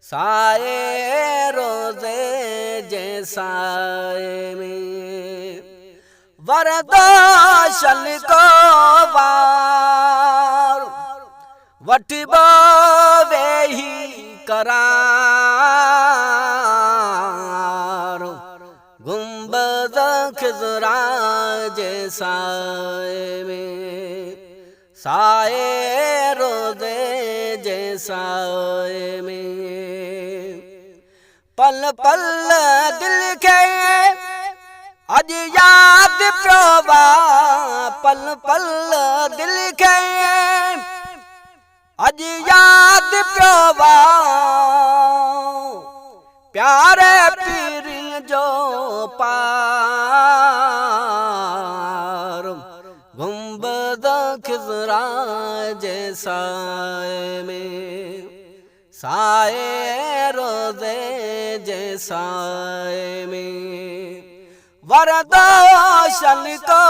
साए रोज़े जैसाए में वरदाशन को वार वटबो वेही करार गुंबद खिज़रा जैसाए में साए रोज़े जैसाए में पल पल दिल के अज याद प्रोवा पल पल दिल के अज याद प्रोवा प्यारे पीर जो पार गुंबद खिज़रा जैसाए में साए रोज़े जैसाए में वरदाशन को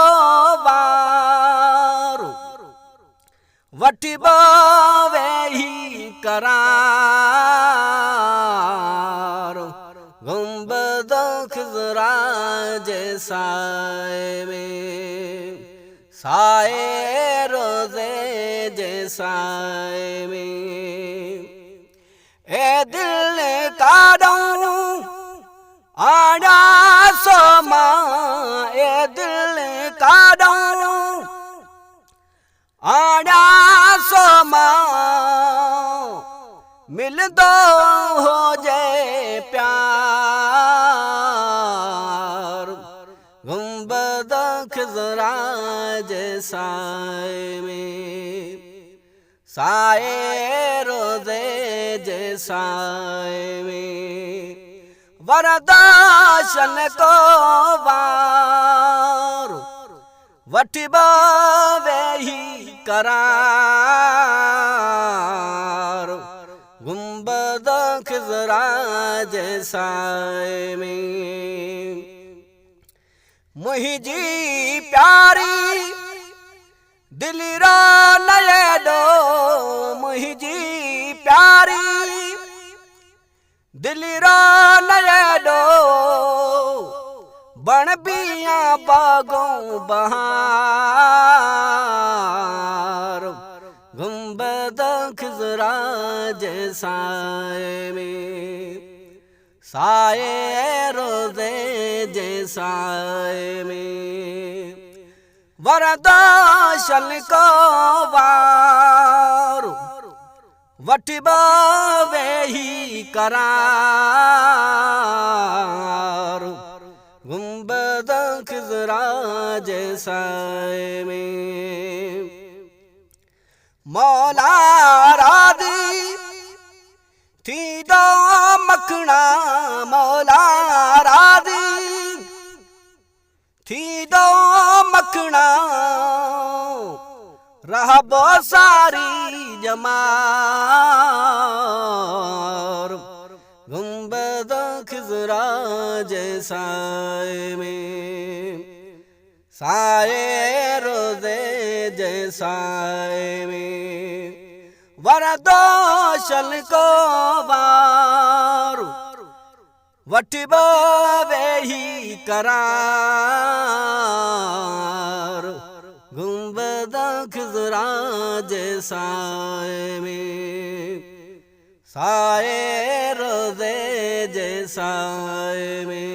वार वटबो वेही करार गुंबद खिज़रा जैसाए में साए रोज़े जैसाए में ए दिल काढूं आड़ा सोमा ए दिल काढूं आड़ा सोमा मिल दो हो जाए प्यार गुंबद खिज़रा जैसाए में साए रोज़े जैसाए में वरदाशन को वार वटबो वेही करार गुंबद खिज़रा जैसाए में मुहिंजी प्यारी दिल रो नयडो मुहिंजी प्यारी दिल रो नयडो बण बिया बागों बहार गुंबद खिज़रा जैसाए में साए रोज़े जैसाए में वरदाशन को वार वटबो वेही करार गुंबद खिज़रा जैसाए में मौला राज़ी थी दो मखना मौला राज़ी थी दो मखना रहबो सारी जमार गुंबद खिज़रा जैसाए में साए रोज़े जैसाए में वरदाशन को वार वटबो वेही करार गुंबद खिज़रा जैसाए में साए रोज़े जैसाए में